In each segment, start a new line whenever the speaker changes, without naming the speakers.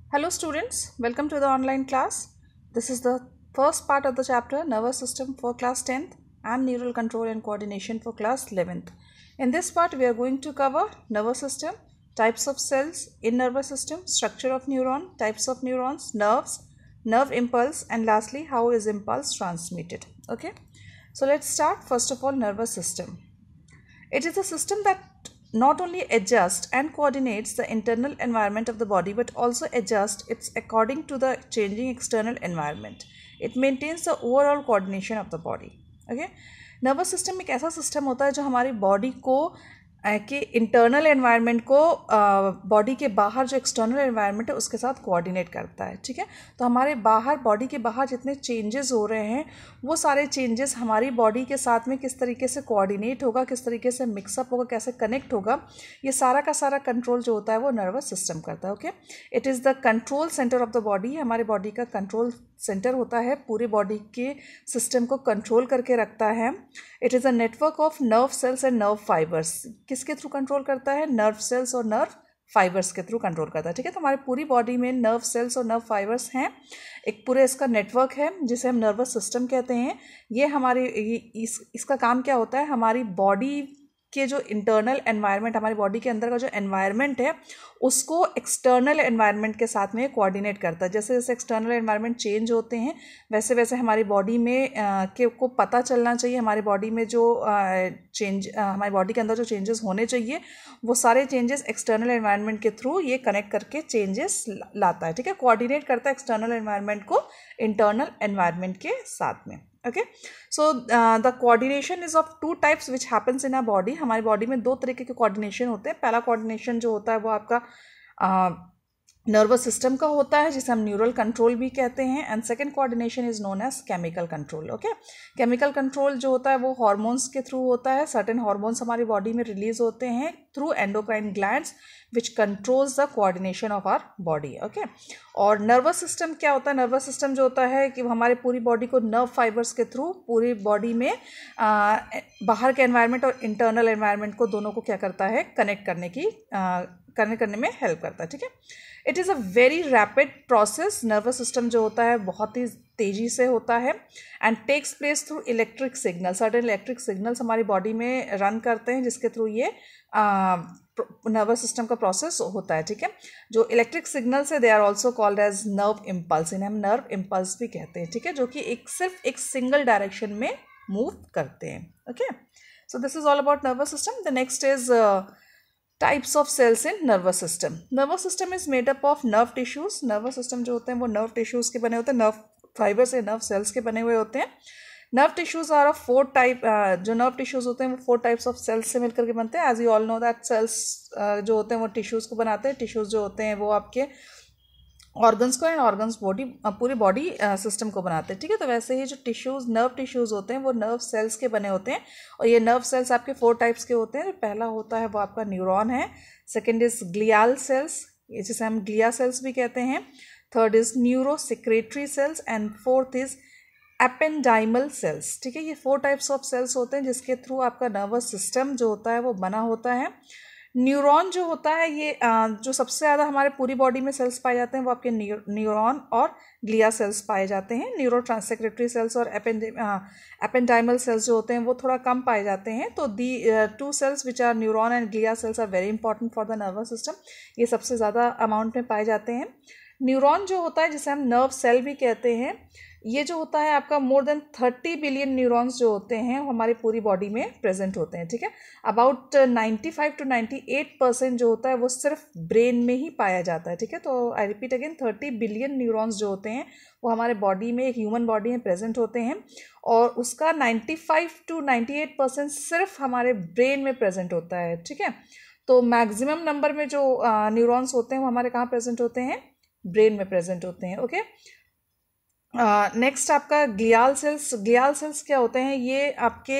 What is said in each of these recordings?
Hello students, welcome to the online class. This is the first part of the chapter Nervous System for class 10th and Neural Control and Coordination for class 11th. In this part we are going to cover nervous system, types of cells in nervous system, structure of neuron, types of neurons, nerves, nerve impulse, and lastly how is impulse transmitted. Okay, so let's start. First of all, nervous system. It is a system that not only adjusts and coordinates the internal environment of the body but also adjusts it according to the changing external environment. It maintains the overall coordination of the body. Okay, nervous system एक ऐसा system होता है जो हमारी body को कि internal environment को body के बाहर जो एक्सटर्नल एनवायरनमेंट है उसके साथ कोऑर्डिनेट करता है. ठीक है, तो हमारे बाहर बॉडी के बाहर जितने चेंजेस हो रहे हैं वो सारे चेंजेस हमारी बॉडी के साथ में किस तरीके से कोऑर्डिनेट होगा, किस तरीके से मिक्सअप होगा, कैसे कनेक्ट होगा, ये सारा का सारा कंट्रोल जो होता है वो नर्वस सिस्टम करता है. Okay, it is the control centre of the body. हमारे बॉडी का कंट्रोल सेंटर होता है, पूरे बॉडी के सिस्टम को कंट्रोल करके रखता है. It is a network of nerve cells and nerve fibres. किसके थ्रू कंट्रोल करता है? नर्व सेल्स और नर्व फाइबर्स के थ्रू कंट्रोल करता है. ठीक है, तो हमारी पूरी बॉडी में नर्व सेल्स और नर्व फाइबर्स हैं. एक पूरे इसका नेटवर्क है जिसे हम नर्वस सिस्टम कहते हैं. ये हमारे इसका काम क्या होता है? हमारी बॉडी के जो इंटरनल एनवायरनमेंट, हमारी बॉडी के अंदर का जो एनवायरनमेंट है उसको एक्सटर्नल एनवायरनमेंट के साथ में कोऑर्डिनेट करता है. जैसे जैसे एक्सटर्नल एनवायरनमेंट चेंज होते हैं वैसे वैसे हमारी बॉडी में को पता चलना चाहिए. हमारी बॉडी में जो हमारी बॉडी के अंदर जो चेंजेस होने चाहिए वो सारे चेंजेस एक्सटर्नल एनवायरनमेंट के थ्रू ये कनेक्ट करके चेंजेस लाता है. ठीक है, कोऑर्डिनेट करता है एक्सटर्नल एनवायरनमेंट को इंटरनल एनवायरनमेंट के साथ में. Okay, so the coordination is of two types which happens in a body. हमारी बॉडी में दो तरीके के कोऑर्डिनेशन होते हैं. पहला कोऑर्डिनेशन जो होता है वो आपका नर्वस सिस्टम का होता है जिसे हम न्यूरल कंट्रोल भी कहते हैं. And second coordination is known as chemical control. Okay, chemical control जो होता है वो हार्मोन्स के थ्रू होता है. सर्टेन हार्मोन्स हमारी बॉडी में रिलीज होते हैं through endocrine glands which controls the coordination of our body. Okay, और नर्वस सिस्टम क्या होता है? नर्वस सिस्टम जो होता है कि हमारे पूरी बॉडी को नर्व फाइबर्स के थ्रू पूरी बॉडी में बाहर के एनवायरनमेंट और इंटरनल एनवायरनमेंट को दोनों को क्या करता है? कनेक्ट करने में हेल्प करता है. ठीक है, it is a very rapid process. Nervous system जो होता है बहुत ही तेज़ी से होता है and takes place through electric signal. Certain electric signals हमारी बॉडी में रन करते हैं जिसके थ्रू ये नर्वस सिस्टम का प्रोसेस होता है. ठीक है, जो इलेक्ट्रिक सिग्नल्स है they are also called as nerve impulse. इन्हें हम नर्व इम्पल्स भी कहते हैं. ठीक है, जो कि सिर्फ एक सिंगल डायरेक्शन में मूव करते हैं. Okay, so this is all about nervous system. The next is types of cells in nervous system. Nervous system is made up of nerve tissues. Nervous system जो होते हैं वो नर्व टिश्यूज के बने होते हैं, नर्व फाइबर से nerve cells के बने हुए होते हैं. Nerve tissues are of 4 type. जो नर्व टिश्यूज होते हैं वो 4 टाइप्स ऑफ सेल्स से मिलकर के बनते हैं. As you all know that cells जो होते हैं वो टिश्यूज को बनाते हैं. टिश्यूज जो होते हैं वो आपके ऑर्गन्स को एंड ऑर्गन्स बॉडी पूरी बॉडी सिस्टम को बनाते हैं. ठीक है, तो वैसे ही जो टिश्यूज नर्व टिश्यूज होते हैं वो नर्व सेल्स के बने होते हैं. और ये नर्व सेल्स आपके 4 टाइप्स के होते हैं. पहला होता है वो आपका न्यूरॉन है. सेकेंड इज ग्लियाल सेल्स, जिसे हम ग्लिया सेल्स भी कहते हैं. Third is neurosecretory cells and fourth is ependymal cells. ठीक है, ये 4 टाइप्स ऑफ सेल्स होते हैं जिसके थ्रू आपका नर्वस सिस्टम जो होता है वो बना होता है. न्यूरॉन जो होता है ये जो सबसे ज़्यादा हमारे पूरी बॉडी में सेल्स पाए जाते हैं वो आपके न्यूरॉन और ग्लिया सेल्स पाए जाते हैं. न्यूरो ट्रांससेक्रेटरी सेल्स और एपेंडाइमल सेल्स जो होते हैं वो थोड़ा कम पाए जाते हैं. तो the 2 cells which are neuron and glia cells are very important for the nervous system. ये सबसे ज़्यादा अमाउंट में पाए जाते हैं. न्यूरॉन जो होता है जिसे हम नर्व सेल भी कहते हैं, ये जो होता है आपका मोर देन 30 बिलियन न्यूरॉन्स जो होते हैं वो हमारी पूरी बॉडी में प्रेजेंट होते हैं. ठीक है, अबाउट 95 to 98% जो होता है वो सिर्फ ब्रेन में ही पाया जाता है. ठीक है, तो I repeat again 30 billion neurons जो होते हैं वो हमारे बॉडी में, एक ह्यूमन बॉडी में प्रेजेंट होते हैं और उसका 95 to 98% सिर्फ हमारे ब्रेन में प्रेजेंट होता है. ठीक है, तो मैक्सिमम नंबर में जो न्यूरॉन्स होते हैं वो हमारे कहाँ प्रेजेंट होते हैं? ब्रेन में प्रेजेंट होते हैं. ओके, नेक्स्ट आपका ग्लियाल सेल्स. ग्लियाल सेल्स क्या होते हैं? ये आपके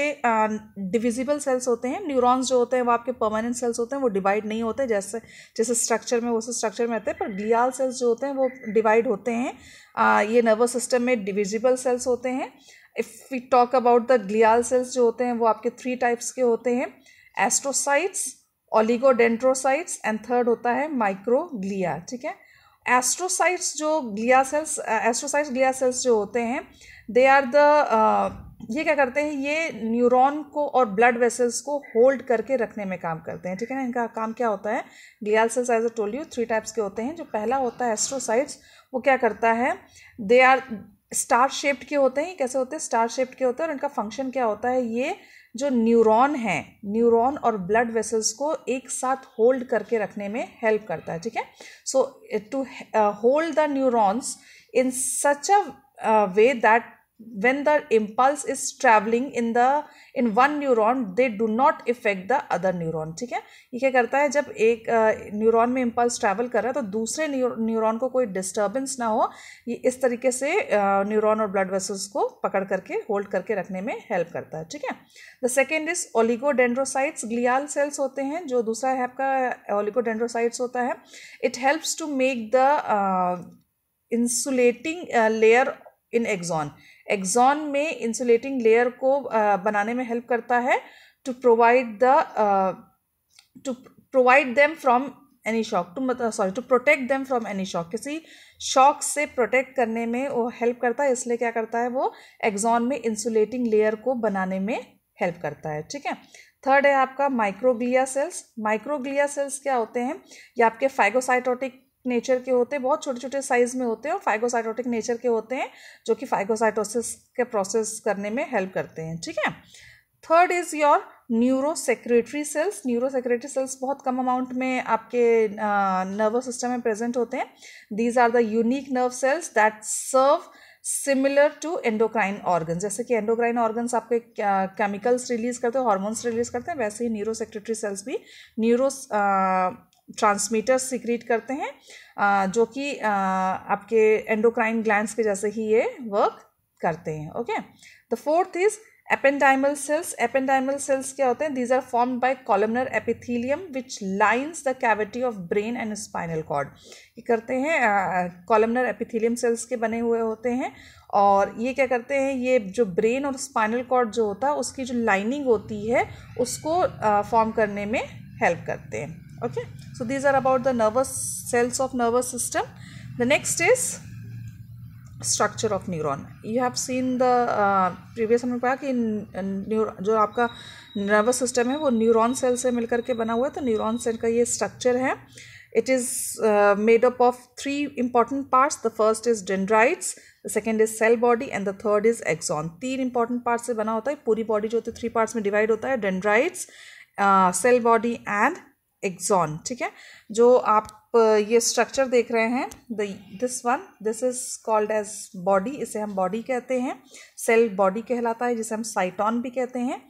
डिविजिबल सेल्स होते हैं. न्यूरॉन्स जो होते हैं वो आपके परमानेंट सेल्स होते हैं, वो डिवाइड नहीं होते जैसे जैसे स्ट्रक्चर में वैसे स्ट्रक्चर में रहते हैं. पर ग्लियाल सेल्स जो होते हैं वो डिवाइड होते हैं. ये नर्वस सिस्टम में डिविजिबल सेल्स होते हैं. If we talk about the glial cells जो होते हैं वो आपके 3 टाइप्स के होते हैं. एस्ट्रोसाइट्स, ओलिगोडेंड्रोसाइट्स एंड थर्ड होता है माइक्रोग्लिया. ठीक है, एस्ट्रोसाइट्स जो glia cells, astrocytes glia cells जो होते हैं, दे आर द ये क्या करते हैं, ये न्यूरॉन को और ब्लड वेसल्स को होल्ड करके रखने में काम करते हैं, ठीक है ना। इनका काम क्या होता है, glial cells as I told you 3 types के होते हैं। जो पहला होता है एस्ट्रोसाइट्स, वो क्या करता है, दे आर स्टार शेप्ड के होते हैं। कैसे होते हैं, स्टार शेप्ड के होते हैं। और इनका फंक्शन क्या होता है, ये जो न्यूरॉन है, न्यूरॉन और ब्लड वेसल्स को एक साथ होल्ड करके रखने में हेल्प करता है, ठीक है। So to hold the neurons in such a way that when the impulse is traveling in one neuron, they do not affect the other neuron, ठीक है। ये क्या करता है, जब एक न्यूरॉन में इम्पल्स ट्रैवल कर रहा है तो दूसरे न्यूरॉन को कोई डिस्टर्बेंस ना हो, ये इस तरीके से न्यूरॉन और ब्लड वेसल्स को पकड़ करके होल्ड करके रखने में हेल्प करता है, ठीक है। The second is oligodendrocytes, glial cells होते हैं। जो दूसरा है आपका ओलिगोडेंड्रोसाइट्स होता है, it helps to make the insulating layer in axon, axon में इंसुलेटिंग लेयर को बनाने में हेल्प करता है, to provide them from any shock, to protect them from any shock, किसी शॉक से प्रोटेक्ट करने में वो हेल्प करता है। इसलिए क्या करता है, वो एक्सॉन में इंसुलेटिंग लेयर को बनाने में हेल्प करता है, ठीक है। थर्ड है आपका माइक्रोग्लिया सेल्स। माइक्रोग्लिया सेल्स क्या होते हैं, ये आपके फाइगोसाइटोटिक नेचर के होते हैं, बहुत छोटे छोटे साइज में होते हैं और फाइगोसाइटोटिक नेचर के होते हैं, जो कि फाइगोसाइटोसिस के प्रोसेस करने में हेल्प करते हैं, ठीक है। Third is your neurosecretory cells. Neurosecretory cells बहुत कम अमाउंट में आपके नर्वस सिस्टम में प्रेजेंट होते हैं। These are the unique nerve cells that serve similar to endocrine organ. जैसे कि एंडोक्राइन ऑर्गन्स आपके केमिकल्स रिलीज करते हैं, हार्मोन्स रिलीज करते हैं, वैसे ही न्यूरोसेक्रेटरी सेल्स भी न्यूरो ट्रांसमीटर्स सिक्रीट करते हैं, जो कि आपके एंडोक्राइन ग्लैंड्स के जैसे ही ये वर्क करते हैं, okay. The fourth is ependymal cells. Ependymal cells क्या होते हैं, these are formed by columnar epithelium which lines the cavity of brain and spinal cord. ये करते हैं, कॉलमनर एपिथेलियम सेल्स के बने हुए होते हैं, और ये क्या करते हैं, ये जो ब्रेन और स्पाइनल कॉर्ड जो होता है उसकी जो लाइनिंग होती है उसको फॉर्म करने में हेल्प करते हैं, okay. So these are about the nervous cells of nervous system. The next is structure of neuron. You have seen the previous हमने पढ़ा कि जो आपका nervous system है वो न्यूरॉन सेल से मिलकर के बना हुआ है। तो न्यूरॉन सेल का ये स्ट्रक्चर है। It is made up of 3 important parts. The first is dendrites, the second is cell body and the third is axon. 3 important parts से बना होता है। पूरी बॉडी जो होती है 3 parts में डिवाइड होता है, dendrites, cell body and axon, ठीक है। जो आप ये स्ट्रक्चर देख रहे हैं, this is called as body, इसे हम बॉडी कहते हैं। सेल बॉडी कहलाता है, जिसे हम साइटोन भी कहते हैं।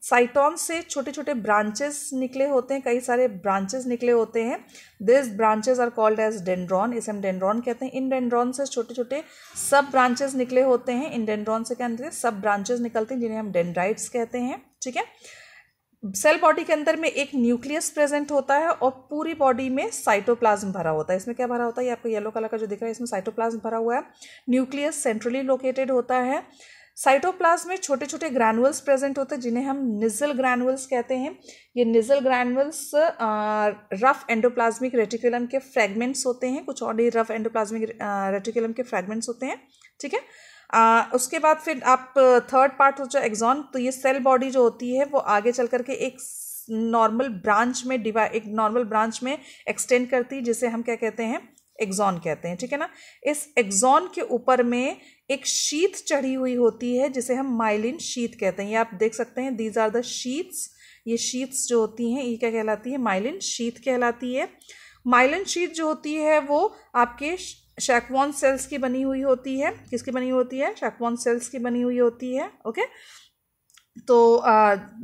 साइटोन से छोटे छोटे ब्रांचेस निकले होते हैं, कई सारे ब्रांचेस निकले होते हैं। This branches are called as dendron, इसे हम डेंड्रॉन कहते हैं। इन डेंड्रॉन से छोटे छोटे सब ब्रांचेस निकले होते हैं। इन डेंड्रॉन से क्या निकलते हैं, सब ब्रांचेस निकलते हैं, जिन्हें हम डेंड्राइट्स कहते हैं, ठीक है। सेल बॉडी के अंदर में एक न्यूक्लियस प्रेजेंट होता है और पूरी बॉडी में साइटोप्लाज्म भरा होता है। इसमें क्या भरा होता है, ये आपको येलो कलर का जो दिख रहा है, इसमें साइटोप्लाज्म भरा हुआ है। न्यूक्लियस सेंट्रली लोकेटेड होता है। साइटोप्लाज्म में छोटे छोटे ग्रैनुअल्स प्रेजेंट होते हैं, जिन्हें हम निजल ग्रैनुअल्स कहते हैं। ये Nissl granules rough endoplasmic reticulum के फ्रेगमेंट्स होते हैं, कुछ और ही रफ एंडोप्लाज्मिक रेटिकुलम के फ्रेगमेंट्स होते हैं, ठीक है। उसके बाद फिर आप थर्ड पार्ट हो जो एक्सॉन, तो ये सेल बॉडी जो होती है वो आगे चल करके एक नॉर्मल ब्रांच में एक्सटेंड करती है, जिसे हम क्या कहते हैं, एक्सॉन कहते हैं, ठीक है ना। इस एक्सॉन के ऊपर में एक शीथ चढ़ी हुई होती है, जिसे हम माइलिन शीथ कहते हैं। ये आप देख सकते हैं, दीज आर द शीथ्स। ये शीथ्स जो होती हैं ये क्या कहलाती है, माइलिन शीथ कहलाती है। माइलिन शीथ जो होती है वो आपके शैकवॉन सेल्स की बनी हुई होती है। किसकी बनी हुई होती है, शैकवॉन सेल्स की बनी हुई होती है, ओके। तो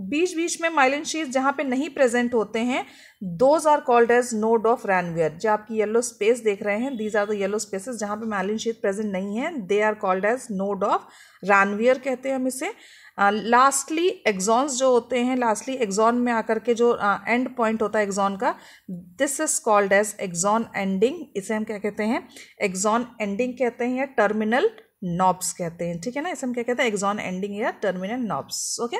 बीच बीच में माइलिन शीथ जहाँ पे नहीं प्रेजेंट होते हैं, those are called as node of Ranvier. जो आपकी येलो स्पेस देख रहे हैं, these are the yellow spaces जहाँ पे माइलिन शीथ प्रेजेंट नहीं है, they are called as node of Ranvier कहते हैं हम इसे। लास्टली एक्सॉन्स जो होते हैं, लास्टली एक्सॉन में आकर के जो एंड पॉइंट होता है एक्सॉन का, this is called as axon ending. इसे हम क्या कहते हैं, एक्सॉन एंडिंग कहते हैं या टर्मिनल नॉब्स कहते हैं, ठीक है ना। इसे हम क्या कहते हैं, एक्सॉन एंडिंग या टर्मिनल नॉब्स, ओके।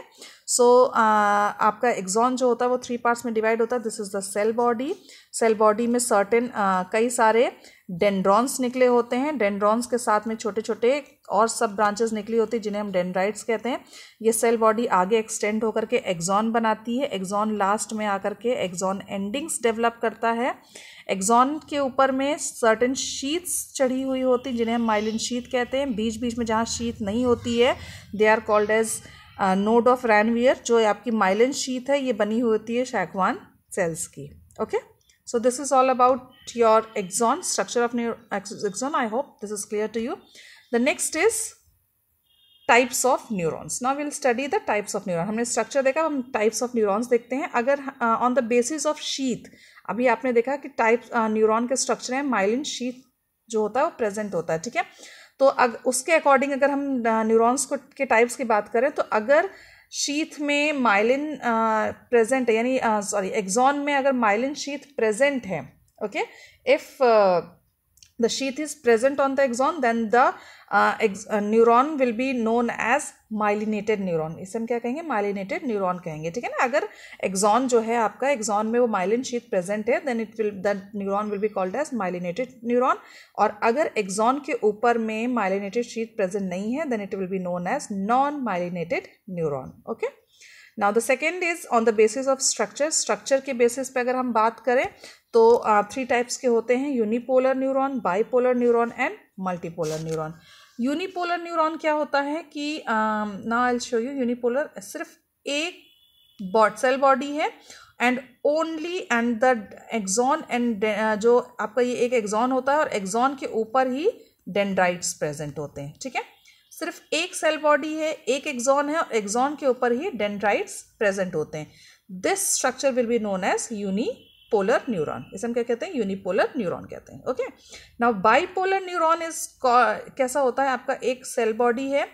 सो आपका एक्सॉन जो होता है वो 3 पार्ट्स में डिवाइड होता है। This is the cell body. Cell body में सर्टेन कई सारे डेंड्रॉन्स निकले होते हैं, डेंड्रॉन्स के साथ में छोटे छोटे और सब ब्रांचेस निकली होती है जिन्हें हम डेंड्राइट्स कहते हैं। ये सेल बॉडी आगे एक्सटेंड होकर के एक्सॉन बनाती है, एक्सॉन लास्ट में आकर के एक्सॉन एंडिंग्स डेवलप करता है। एक्सॉन के ऊपर में सर्टेन शीथ्स चढ़ी हुई होती हैं जिन्हें हम माइलिन शीथ कहते हैं। बीच बीच में जहाँ शीथ नहीं होती है they are called as node of Ranvier. जो आपकी माइलिन शीथ है ये बनी हुई होती है शैकवान सेल्स की। Okay, so this is all about your axon, structure of axon. I hope this is clear to you. The next is types of neurons. Now we'll study the types of neuron. हमने structure देखा, हम types of neurons देखते हैं। अगर on the basis of sheath, अभी आपने देखा कि type neuron के structure है, myelin sheath जो होता है वो present होता है, ठीक है। तो उसके according अगर हम neurons के types की बात करें तो अगर शीथ में माइलिन प्रेजेंट है, यानी सॉरी एक्सॉन में अगर माइलिन शीथ प्रेजेंट है, okay, if the sheath is present on the axon then the neuron will be known as myelinated neuron. इसे हम क्या कहेंगे? माइलिनेटेड न्यूरॉन कहेंगे, ठीक है ना। अगर एक्सॉन जो है आपका, एक्सॉन में वो माइलिन शीथ प्रेजेंट है then the neuron will be called as myelinated neuron. और अगर एक्सॉन के ऊपर में माइलिनेटेड शीथ प्रेजेंट नहीं है then it will be known as non myelinated neuron. Okay, now the second is on the basis of structure. Structure के basis पे अगर हम बात करें तो 3 टाइप्स के होते हैं, unipolar neuron, bipolar neuron and multipolar neuron. Unipolar neuron क्या होता है कि now I will show you. Unipolar सिर्फ एक सेल बॉडी है and only and the axon and जो आपका ये एक एक्सॉन होता है और एक्सॉन के ऊपर ही डेंड्राइट्स प्रेजेंट होते हैं, ठीक है। सिर्फ एक सेल बॉडी है, एक एक्सॉन है और एक्सॉन के ऊपर ही डेंड्राइट्स प्रेजेंट होते हैं। This structure will be known as unipolar neuron. इसे हम क्या कहते हैं? यूनिपोलर न्यूरॉन कहते हैं। Okay, now bipolar neuron is कैसा होता है? आपका एक सेल बॉडी है,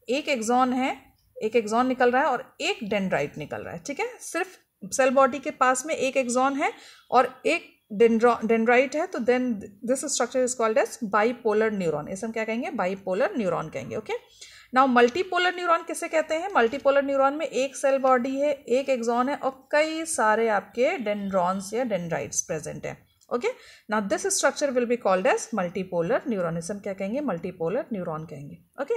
एक एक्सॉन है, एक एक्सॉन निकल रहा है और एक डेंड्राइट निकल रहा है, ठीक है। सिर्फ सेल बॉडी के पास में एक एक्सॉन है और एक डेंड्राइट है, तो then this structure is called as bipolar neuron. इसे हम क्या कहेंगे? बाइपोलर न्यूरॉन कहेंगे। ओके, नाउ मल्टीपोलर न्यूरॉन किसे कहते हैं? मल्टीपोलर न्यूरॉन में एक सेल बॉडी है, एक एक्सॉन है और कई सारे आपके डेंड्रॉन्स या डेंड्राइट्स प्रेजेंट है। Okay, now this structure will be called as multipolar neuron. इसे हम क्या कहेंगे? मल्टीपोलर न्यूरॉन कहेंगे। Okay,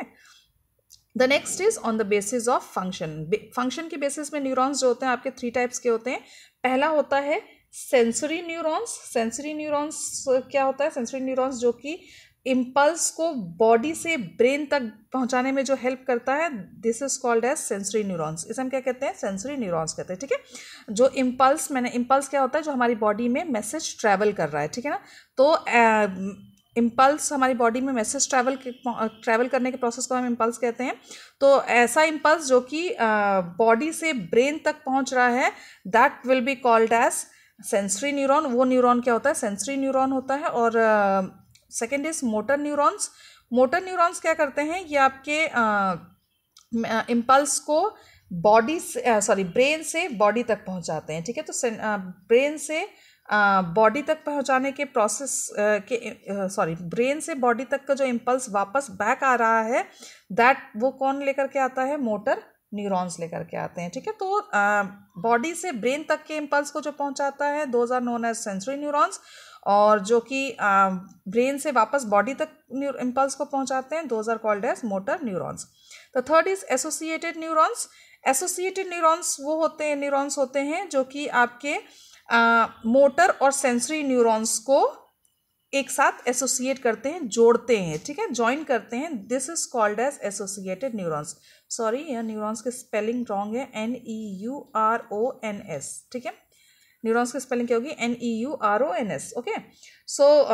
the next is on the basis of function. Function के बेसिस में न्यूरॉन्स जो होते हैं आपके 3 टाइप्स के होते हैं। पहला होता है सेंसरी न्यूरॉन्स। सेंसरी न्यूरॉन्स क्या होता है? सेंसरी न्यूरॉन्स जो कि इम्पल्स को बॉडी से ब्रेन तक पहुंचाने में जो हेल्प करता है, this is called as sensory neurons. इसे हम क्या कहते हैं? सेंसरी न्यूरॉन्स कहते हैं, ठीक है। जो इम्पल्स क्या होता है? जो हमारी बॉडी में मैसेज ट्रैवल कर रहा है, ठीक है ना। तो इम्पल्स हमारी बॉडी में मैसेज ट्रैवल करने के प्रोसेस को हम इम्पल्स कहते हैं। तो ऐसा इम्पल्स जो कि बॉडी से ब्रेन तक पहुंच रहा है that will be called as sensory neuron. वो न्यूरॉन क्या होता है? सेंसरी न्यूरॉन होता है। और second is motor neurons. Motor neurons क्या करते हैं? ये आपके इम्पल्स को ब्रेन से बॉडी तक पहुंचाते हैं, ठीक है। तो ब्रेन से बॉडी तक पहुंचाने के प्रोसेस ब्रेन से बॉडी तक का जो इम्पल्स वापस बैक आ रहा है दैट वो कौन लेकर के आता है? मोटर न्यूरॉन्स लेकर के आते हैं, ठीक है। तो बॉडी से ब्रेन तक के इम्पल्स को जो पहुंचाता है those are known as sensory neurons, और जो कि ब्रेन से वापस बॉडी तक इम्पल्स को पहुंचाते हैं those are called as motor neurons. The third is associated neurons. Associated neurons वो न्यूरॉन्स होते हैं जो कि आपके मोटर और सेंसरी न्यूरॉन्स को एक साथ एसोसिएट करते हैं, जोड़ते हैं, ठीक है, ज्वाइन करते हैं। This is called as associated neurons. Sorry, यह न्यूरॉन्स की स्पेलिंग रॉन्ग है, NEURONS, ठीक है। न्यूरॉन्स की स्पेलिंग क्या होगी? NEURONS। Okay, so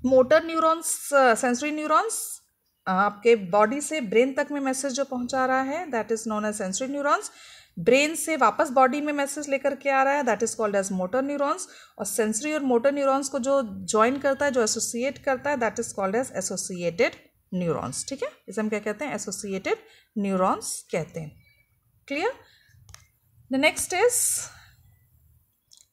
motor neurons, sensory neurons आपके बॉडी से ब्रेन तक में मैसेज जो पहुंचा रहा है that is known as sensory neurons. Brain से वापस बॉडी में मैसेज लेकर के आ रहा है that is called as motor neurons. और सेंसरी और मोटर न्यूरॉन्स को जो ज्वाइन करता है, जो एसोसिएट करता है that is called as associated neurons, ठीक है। इसे हम क्या कहते हैं? एसोसिएटेड न्यूरॉन्स कहते हैं। Clear? The next is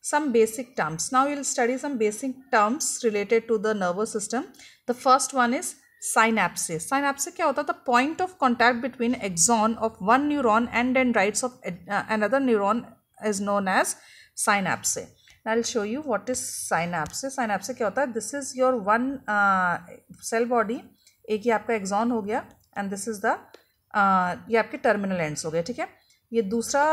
some basic terms. Now we will study some basic terms related to the nervous system. The first one is synapses. Synapse क्या होता है? The point of contact between axon of one neuron and dendrites of another neuron is known as synapse. I will show you what is synapse. Synapse क्या होता है, this is your one cell body, एक ही आपका axon हो गया and this is the ये आपके टर्मिनल एंड्स हो गए, ठीक है। ये दूसरा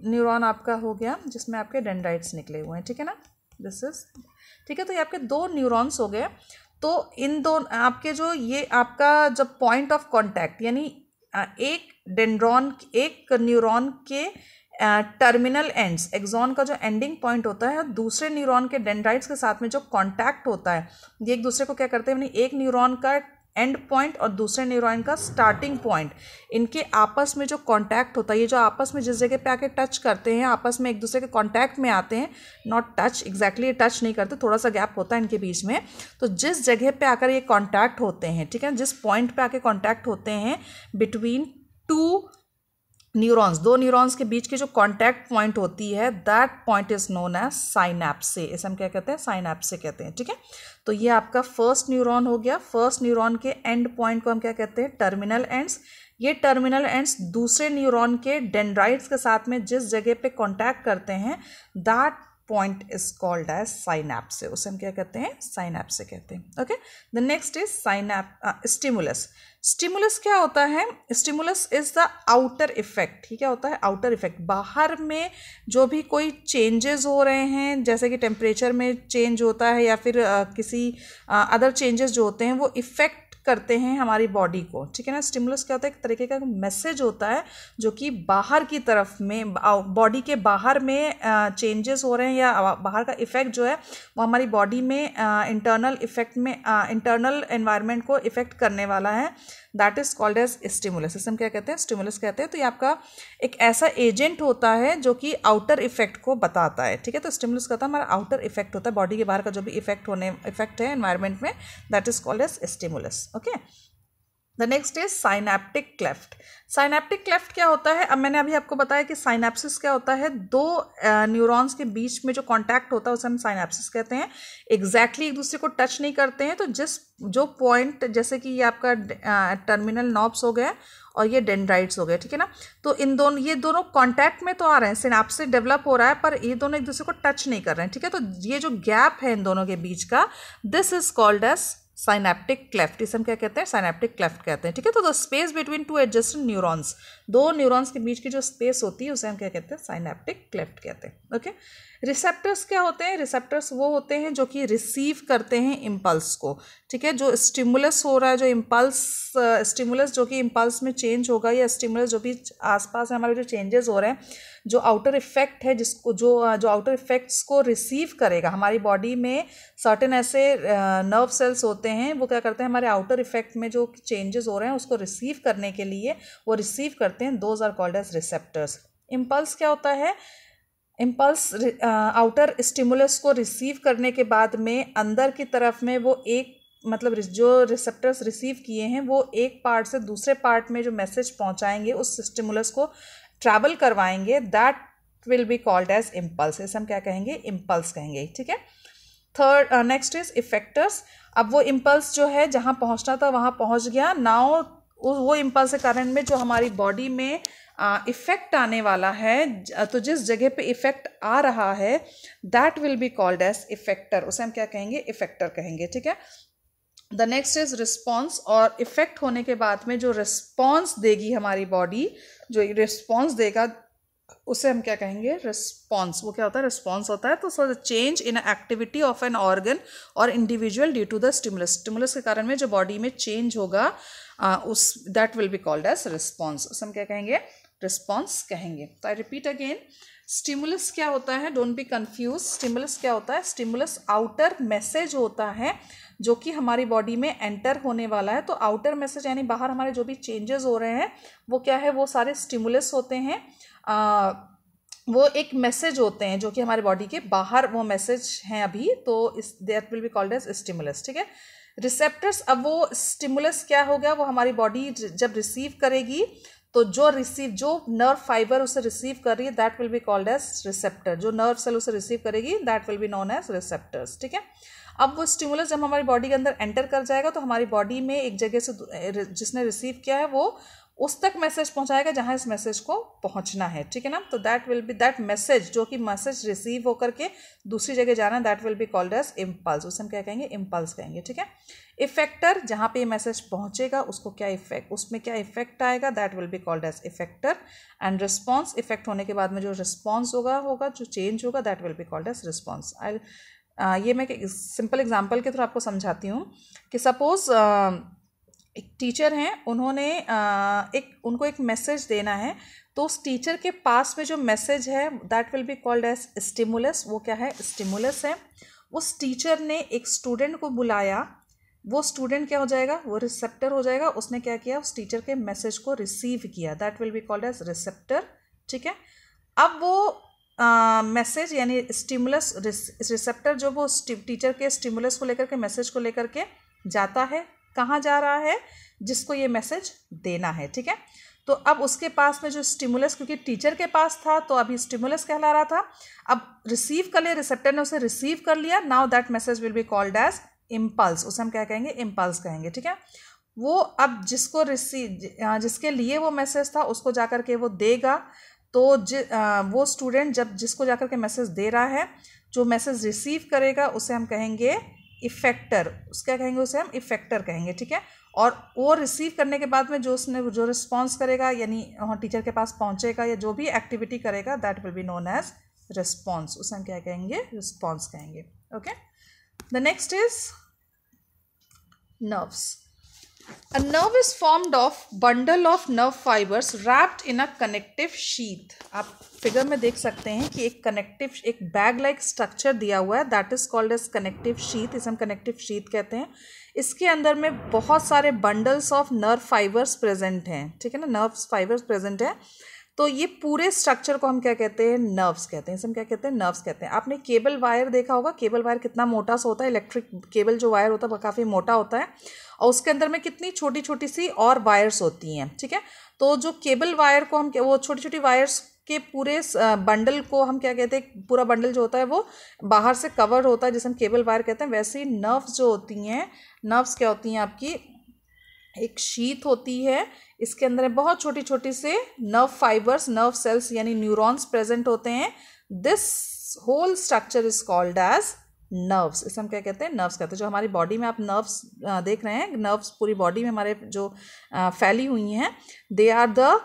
न्यूरॉन आपका हो गया जिसमें आपके डेंड्राइट्स निकले हुए हैं, ठीक है ना, दिस इज, ठीक है। तो ये आपके दो न्यूरॉन्स हो गए। तो इन दो आपके जो ये आपका जब पॉइंट ऑफ कांटेक्ट यानी एक डेंड्रॉन एक न्यूरॉन के टर्मिनल एंड्स, एक्सॉन का जो एंडिंग पॉइंट होता है, दूसरे न्यूरॉन के डेंड्राइट्स के साथ में जो कांटेक्ट होता है, ये एक दूसरे को क्या करते हैं, एक न्यूरॉन का एंड पॉइंट और दूसरे न्यूरॉन का स्टार्टिंग पॉइंट, इनके आपस में जो कांटेक्ट होता है, ये जो आपस में जिस जगह पे आके टच करते हैं, आपस में एक दूसरे के कांटेक्ट में आते हैं, नॉट टच एग्जैक्टली, टच नहीं करते, थोड़ा सा गैप होता है इनके बीच में। तो जिस जगह पे आकर ये कांटेक्ट होते हैं, ठीक है, जिस पॉइंट पे आके कांटेक्ट होते हैं बिटवीन टू न्यूरॉन्स, दो न्यूरॉन्स के बीच की जो कांटेक्ट पॉइंट होती है, that point is known as synapse. इसे हम क्या कहते हैं, साइनैप्स कहते हैं, ठीक है। तो ये आपका फर्स्ट न्यूरॉन हो गया। फर्स्ट न्यूरॉन के एंड पॉइंट को हम क्या कहते हैं, टर्मिनल एंड्स। ये टर्मिनल एंड्स दूसरे न्यूरॉन के डेंड्राइट्स के साथ में जिस जगह पे कांटेक्ट करते हैं, that point is called as synapse. उसे हम क्या कहते हैं, साइनैप्स कहते हैं, okay. The next is stimulus. Stimulus क्या होता है, stimulus is the outer effect. ठीक है, होता है आउटर इफेक्ट, बाहर में जो भी कोई चेंजेस हो रहे हैं, जैसे कि टेम्परेचर में चेंज होता है या फिर किसी अदर चेंजेस जो होते हैं, वो इफेक्ट करते हैं हमारी बॉडी को। ठीक है ना। स्टिमुलस क्या होता है, एक तरीके का मैसेज होता है जो कि बाहर की तरफ में, बॉडी के बाहर में चेंजेस हो रहे हैं या बाहर का इफेक्ट जो है वो हमारी बॉडी में इंटरनल इफेक्ट में, इंटरनल एनवायरनमेंट को इफेक्ट करने वाला है। That is called as stimulus. इसे हम क्या कहते हैं, स्टिमुलस कहते हैं। तो ये आपका एक ऐसा एजेंट होता है जो कि आउटर इफेक्ट को बताता है। ठीक है, तो स्टिमुलस कहता है हमारा आउटर इफेक्ट होता है, बॉडी के बाहर का जो भी इफेक्ट है एनवायरनमेंट में, that is called as stimulus. Okay, the next is synaptic cleft. Synaptic cleft क्या होता है, अब मैंने अभी आपको बताया कि साइनैप्सिस क्या होता है, दो न्यूरॉन्स के बीच में जो कांटेक्ट होता है उसे हम साइनैप्सिस कहते हैं। एग्जैक्टली एक दूसरे को टच नहीं करते हैं, तो जो पॉइंट, जैसे कि ये आपका टर्मिनल नॉब्स हो गया और ये डेंड्राइट्स हो गए, ठीक है ना, तो ये दोनों कांटेक्ट में तो आ रहे हैं, सिनैप्सिस डेवलप हो रहा है, पर ये दोनों एक दूसरे को टच नहीं कर रहे हैं। ठीक है, तो ये जो गैप है इन दोनों के बीच का, this is called as synaptic cleft. इसे हम क्या कहते हैं, साइनैप्टिक क्लेफ्ट कहते हैं। ठीक है, तो the space between two adjacent neurons, दो न्यूरॉन्स के बीच की जो स्पेस होती है उसे हम क्या कहते हैं, साइनैप्टिक क्लेफ्ट कहते हैं। ओके, रिसेप्टर्स क्या होते हैं, रिसेप्टर्स वो होते हैं जो कि रिसीव करते हैं इम्पल्स को। ठीक है, जो स्टिमुलस हो रहा है, जो इम्पल्स, स्टिमुलस जो कि इम्पल्स में चेंज होगा, या स्टिमुलस जो भी आसपास हमारे जो चेंजेस हो रहे हैं, जो आउटर इफेक्ट है, जिसको जो आउटर इफेक्ट्स को रिसीव करेगा, हमारी बॉडी में सर्टेन ऐसे नर्व सेल्स होते हैं, वो क्या करते हैं, हमारे आउटर इफेक्ट में जो चेंजेस हो रहे हैं उसको रिसीव करने के लिए वो रिसीव करते हैं, those are called as receptors. Impulse क्या होता है, इम्पल्स आउटर स्टिमुलस को रिसीव करने के बाद में अंदर की तरफ में वो एक, मतलब जो रिसेप्टर्स रिसीव किए हैं वो एक पार्ट से दूसरे पार्ट में जो मैसेज पहुंचाएंगे, उस स्टिमुलस को ट्रैवल करवाएंगे, that will be called as impulse. इसे हम क्या कहेंगे, इम्पल्स कहेंगे। ठीक है, थर्ड नेक्स्ट इज इफेक्टर्स। अब वो इम्पल्स जो है जहाँ पहुँचना था वहाँ पहुँच गया, नाउ वो इम्पल्स के कारण में जो हमारी बॉडी में इफेक्ट आने वाला है, तो जिस जगह पे इफेक्ट आ रहा है, that will be called as effector. उसे हम क्या कहेंगे, इफेक्टर कहेंगे। ठीक है, द नेक्स्ट इज रिस्पॉन्स। और इफेक्ट होने के बाद में जो रिस्पॉन्स देगी हमारी बॉडी, जो रिस्पॉन्स देगा उसे हम क्या कहेंगे, रिस्पॉन्स। वो क्या होता है, रिस्पॉन्स होता है। तो so the change in activity of an organ और individual due to the stimulus, stimulus के कारण में जो बॉडी में चेंज होगा, उस that will be called as response. उसे हम क्या कहेंगे, रिस्पॉन्स कहेंगे। तो आई रिपीट अगेन, स्टिमुलस क्या होता है, डोंट बी कंफ्यूज। स्टिमुलस क्या होता है, स्टिमुलस आउटर मैसेज होता है जो कि हमारी बॉडी में एंटर होने वाला है। तो आउटर मैसेज यानी बाहर हमारे जो भी चेंजेस हो रहे हैं वो क्या है, वो सारे स्टिमुलस होते हैं। वो एक मैसेज होते हैं जो कि हमारे बॉडी के बाहर वो मैसेज हैं अभी, तो इस that will be called as stimulus. ठीक है, रिसेप्टर्स, अब वो स्टिमुलस क्या हो गया, वो हमारी बॉडी जब रिसीव करेगी तो जो नर्व फाइबर उसे रिसीव कर रही है, that will be called as receptor. जो नर्व सेल उसे रिसीव करेगी, that will be known as receptors. ठीक है, अब वो स्टिमुलस जब हमारी बॉडी के अंदर एंटर कर जाएगा तो हमारी बॉडी में एक जगह से जिसने रिसीव किया है वो उस तक मैसेज पहुंचाएगा जहां इस मैसेज को पहुंचना है, ठीक है ना। तो that will be that message, जो कि मैसेज रिसीव होकर के दूसरी जगह जाना, that will be called as impulse, उसे हम क्या कहेंगे, इम्पल्स कहेंगे, ठीक है। इफेक्टर, जहां पे ये मैसेज पहुंचेगा उसको क्या इफेक्ट, उसमें क्या इफेक्ट आएगा, that will be called as effector. And response, effect होने के बाद में जो रिस्पॉन्स होगा जो चेंज होगा, that will be called as response. ये मैं सिंपल एग्जाम्पल के थ्रू आपको समझाती हूँ कि सपोज एक टीचर हैं, उन्होंने उनको एक मैसेज देना है, तो उस टीचर के पास में जो मैसेज है that will be called as stimulus. वो क्या है, स्टिमुलस है। उस टीचर ने एक स्टूडेंट को बुलाया, वो स्टूडेंट क्या हो जाएगा, वो रिसेप्टर हो जाएगा। उसने क्या किया, उस टीचर के मैसेज को रिसीव किया, that will be called as receptor, ठीक है। अब वो मैसेज यानी स्टिमुलस, रिसेप्टर जो वो टीचर के स्टिमुलस को लेकर के, मैसेज को लेकर के जाता है, कहाँ जा रहा है, जिसको ये मैसेज देना है, ठीक है। तो अब उसके पास में जो स्टिमुलस, क्योंकि टीचर के पास था तो अभी स्टिमुलस कहला रहा था, अब रिसीव कर लिया, रिसेप्टर ने उसे रिसीव कर लिया, now that message will be called as impulse, उसे हम क्या कहेंगे, इम्पल्स कहेंगे, ठीक है। वो अब जिसको जिसके लिए वो मैसेज था उसको जाकर के वो देगा, तो वो स्टूडेंट जब जिसको जाकर के मैसेज दे रहा है, जो मैसेज रिसीव करेगा उसे हम कहेंगे इफेक्टर, उसका कहेंगे, उसे हम इफेक्टर कहेंगे, ठीक है। और वो रिसीव करने के बाद में जो रिस्पॉन्स करेगा, यानी टीचर के पास पहुंचेगा या जो भी एक्टिविटी करेगा, that will be known as response, उसे हम क्या कहेंगे, रिस्पॉन्स कहेंगे, okay. The next is nerves. A nerve is formed of bundle of nerve fibers wrapped in a connective sheath. आप फिगर में देख सकते हैं कि एक बैग लाइक स्ट्रक्चर दिया हुआ है, that is called as connective sheath, इसे हम कनेक्टिव शीथ कहते हैं। इसके अंदर में बहुत सारे bundles of nerve fibres present हैं, ठीक है ना, नर्व फाइबर्स प्रेजेंट हैं। तो ये पूरे स्ट्रक्चर को हम क्या कहते हैं, नर्व्स कहते हैं, इसे हम क्या कहते हैं, नर्व्स कहते हैं। आपने केबल वायर देखा होगा, केबल वायर कितना मोटा सा होता है, इलेक्ट्रिक केबल जो वायर होता है वो काफ़ी मोटा होता है, और उसके अंदर में कितनी छोटी छोटी सी और वायर्स होती हैं, ठीक है। तो जो केबल वायर को हम वो छोटी छोटी वायर्स के पूरे बंडल को हम क्या कहते हैं, पूरा बंडल जो होता है वो बाहर से कवर होता है, जिसे हम केबल वायर कहते हैं। वैसे ही नर्व्स जो होती हैं, नर्व्स क्या होती हैं, आपकी एक शीथ होती है, इसके अंदर बहुत छोटी छोटी से नर्व फाइबर्स, नर्व सेल्स यानी न्यूरॉन्स प्रेजेंट होते हैं। This whole structure is called as nerves, इसे हम क्या कहते हैं, नर्व्स कहते हैं। जो हमारी बॉडी में आप नर्व्स देख रहे हैं, नर्व्स पूरी बॉडी में हमारे जो फैली हुई हैं, they are the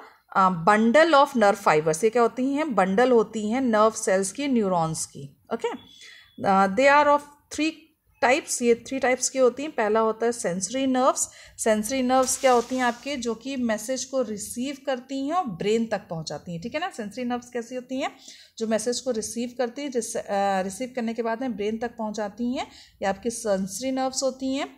bundle of nerve fibres. ये क्या होती हैं, बंडल होती हैं नर्व सेल्स की, न्यूरॉन्स की, okay. They are of 3 types, ये 3 टाइप्स की होती हैं। पहला होता है सेंसरी नर्व्स। सेंसरी नर्व्स क्या होती हैं आपके, जो कि मैसेज को रिसीव करती हैं और ब्रेन तक पहुंचाती हैं, ठीक है ना। सेंसरी नर्व्स कैसी होती हैं, जो मैसेज को रिसीव करती हैं, रिसीव करने के बाद में ब्रेन तक पहुंचाती हैं, ये आपकी सेंसरी नर्व्स होती हैं।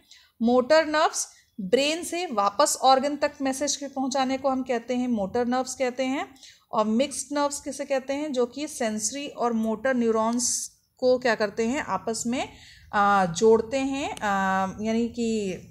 मोटर नर्व्स, ब्रेन से वापस ऑर्गन तक मैसेज के पहुंचाने को हम कहते हैं मोटर नर्व्स कहते हैं। और मिक्स्ड नर्व्स किसे कहते हैं, जो कि सेंसरी और मोटर न्यूरॉन्स को क्या करते हैं, आपस में जोड़ते हैं, यानी कि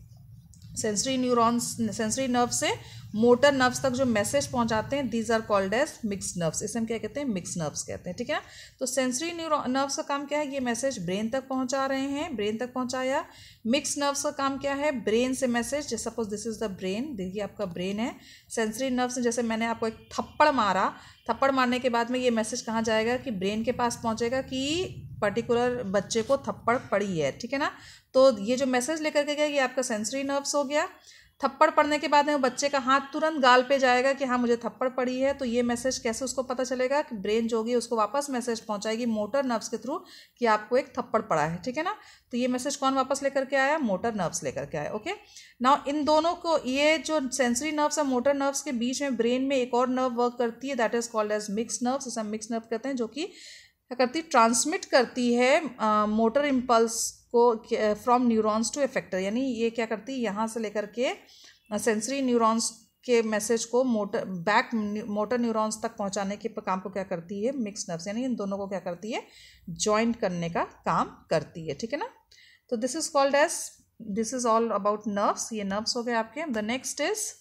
सेंसरी न्यूरॉन्स, सेंसरी नर्व से मोटर नर्व्स तक जो मैसेज पहुंचाते हैं, these are called as mix nerves, इसे हम क्या कहते हैं, मिक्स नर्व्स कहते हैं, ठीक है ना। तो सेंसरी नर्व्स का काम क्या है, ये मैसेज ब्रेन तक पहुंचा रहे हैं, ब्रेन तक पहुंचाया। मिक्स नर्व्स का काम क्या है, ब्रेन से message, suppose this is the brain, देखिए आपका ब्रेन है। सेंसरी नर्व्स ने, जैसे मैंने आपको एक थप्पड़ मारा, थप्पड़ मारने के बाद में ये मैसेज कहाँ जाएगा, कि ब्रेन के पास पहुंचेगा कि पर्टिकुलर बच्चे को थप्पड़ पड़ी है, ठीक है ना। तो ये जो मैसेज लेकर के गया, ये आपका सेंसरी नर्व्स हो गया। थप्पड़ पड़ने के बाद में बच्चे का हाथ तुरंत गाल पे जाएगा कि हाँ मुझे थप्पड़ पड़ी है, तो ये मैसेज कैसे उसको पता चलेगा, कि ब्रेन जो होगी उसको वापस मैसेज पहुंचाएगी मोटर नर्व्स के थ्रू कि आपको एक थप्पड़ पड़ा है, ठीक है ना। तो ये मैसेज कौन वापस लेकर के आया, मोटर नर्व्स लेकर के आया, ओके। नाउ इन दोनों को, ये जो सेंसरी नर्व्स और मोटर नर्व्स के बीच में ब्रेन में एक और नर्व वर्क करती है, that is called as mix nerves, इसे हम मिक्स नर्व कहते हैं, जो कि क्या करती, ट्रांसमिट करती है मोटर इम्पल्स को फ्रॉम न्यूरॉन्स टू इफेक्टर, यानी ये क्या करती है, यहाँ से लेकर के सेंसरी न्यूरॉन्स के मैसेज को मोटर न्यूरॉन्स तक पहुंचाने के काम को क्या करती है, मिक्स नर्व्स, यानी इन दोनों को क्या करती है, जॉइंट करने का काम करती है, ठीक है ना। तो this is called as, this is all about nerves, ये नर्व्स हो गए आपके। The next is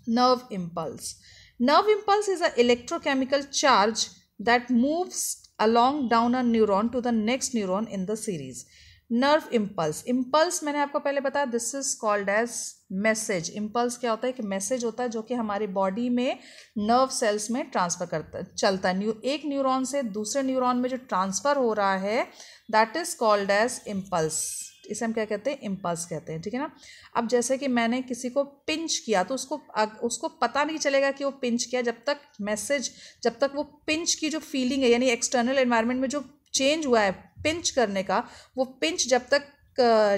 nerve impulse. Nerve impulse is an electrochemical charge that moves along down a neuron to the next neuron in the series. Nerve impulse, impulse मैंने आपको पहले बताया this is called as message. Impulse क्या होता है कि message होता है जो कि हमारी बॉडी में नर्व सेल्स में ट्रांसफर करता चलता है। एक न्यूरॉन से दूसरे न्यूरॉन में जो ट्रांसफर हो रहा है that is called as impulse. इसे हम क्या कहते हैं, इम्पल्स कहते हैं, ठीक है ना। अब जैसे कि मैंने किसी को पिंच किया तो उसको पता नहीं चलेगा कि वो पिंच किया जब तक वो पिंच की जो फीलिंग है यानी एक्सटर्नल एनवायरनमेंट में जो चेंज हुआ है पिंच करने का, वो पिंच जब तक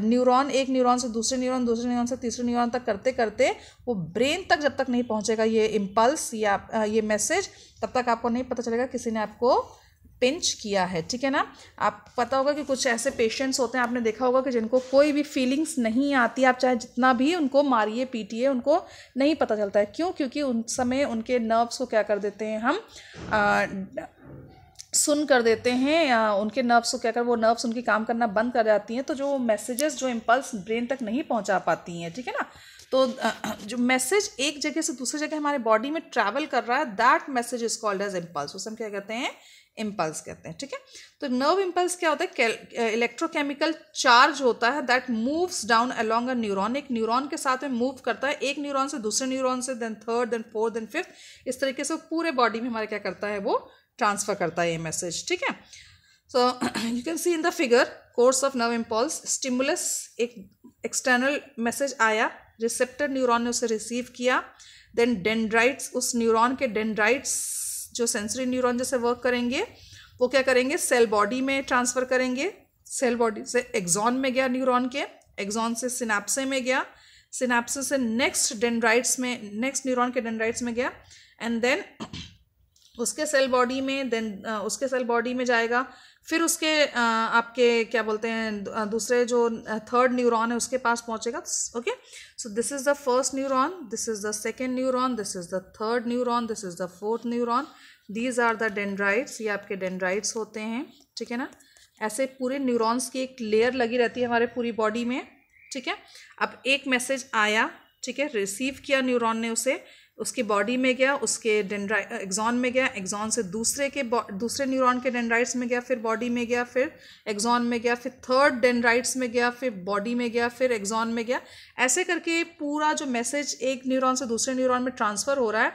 न्यूरॉन एक न्यूरॉन से दूसरे न्यूरॉन से तीसरे न्यूरॉन तक करते करते वो ब्रेन तक जब तक नहीं पहुंचेगा ये इम्पल्स या ये मैसेज, तब तक आपको नहीं पता चलेगा किसी ने आपको पिंच किया है, ठीक है ना। आप पता होगा कि कुछ ऐसे पेशेंट्स होते हैं, आपने देखा होगा कि जिनको कोई भी फीलिंग्स नहीं आती, आप चाहे जितना भी उनको मारिए पीटिए उनको नहीं पता चलता है। क्यों? क्योंकि उन समय उनके नर्व्स को क्या कर देते हैं हम सुन कर देते हैं, उनके नर्व्स को क्या कर वो नर्व्स उनकी काम करना बंद कर जाती हैं, तो जो मैसेजेस जो इम्पल्स ब्रेन तक नहीं पहुंचा पाती हैं, ठीक है ना। तो जो मैसेज एक जगह से दूसरी जगह हमारे बॉडी में ट्रैवल कर रहा है that message is called as impulse. उसे हम क्या कहते हैं, इम्पल्स कहते हैं, ठीक है। तो नर्व इम्पल्स क्या होता है, इलेक्ट्रोकेमिकल चार्ज होता है that moves down along a neuron. एक न्यूरॉन के साथ में मूव करता है, एक न्यूरॉन से दूसरे न्यूरॉन से, then third, then fourth, then fifth, इस तरीके से पूरे बॉडी में हमारे क्या करता है, वो ट्रांसफर करता है ये मैसेज, ठीक है। So you can see in the figure course of nerve impulse, stimulus, एक एक्सटर्नल मैसेज आया, रिसेप्टर न्यूरॉन ने उसे रिसीव किया, देन डेंड्राइट्स, उस न्यूरॉन के डेंड्राइट्स जो सेंसरी न्यूरॉन जैसे वर्क करेंगे वो क्या करेंगे, सेल बॉडी में ट्रांसफ़र करेंगे, सेल बॉडी से एक्सॉन में गया न्यूरॉन के, एक्सॉन से सिनेप्से में गया, सिनेप्से से नेक्स्ट डेंड्राइट्स में, नेक्स्ट न्यूरॉन के डेंड्राइट्स में गया, एंड देन उसके सेल बॉडी में, देन उसके सेल बॉडी में जाएगा, फिर उसके आपके क्या बोलते हैं दूसरे जो थर्ड न्यूरॉन है उसके पास पहुंचेगा। Okay, so this is the first neuron, this is the second neuron, this is the third neuron, this is the fourth neuron, these are the dendrites, ये आपके डेंड्राइट्स होते हैं, ठीक है ना। ऐसे पूरे न्यूरॉन्स की एक लेयर लगी रहती है हमारे पूरी बॉडी में, ठीक है। अब एक मैसेज आया, ठीक है, रिसीव किया न्यूरॉन ने उसे, उसकी बॉडी में गया, उसके एक्सॉन में गया, एक्सॉन से दूसरे न्यूरॉन के डेंड्राइट्स में गया, फिर बॉडी में गया, फिर एक्सॉन में गया, फिर थर्ड डेंड्राइट्स में गया, फिर बॉडी में गया, फिर एक्सॉन में गया। ऐसे करके पूरा जो मैसेज एक न्यूरॉन से दूसरे न्यूरॉन में ट्रांसफ़र हो रहा है,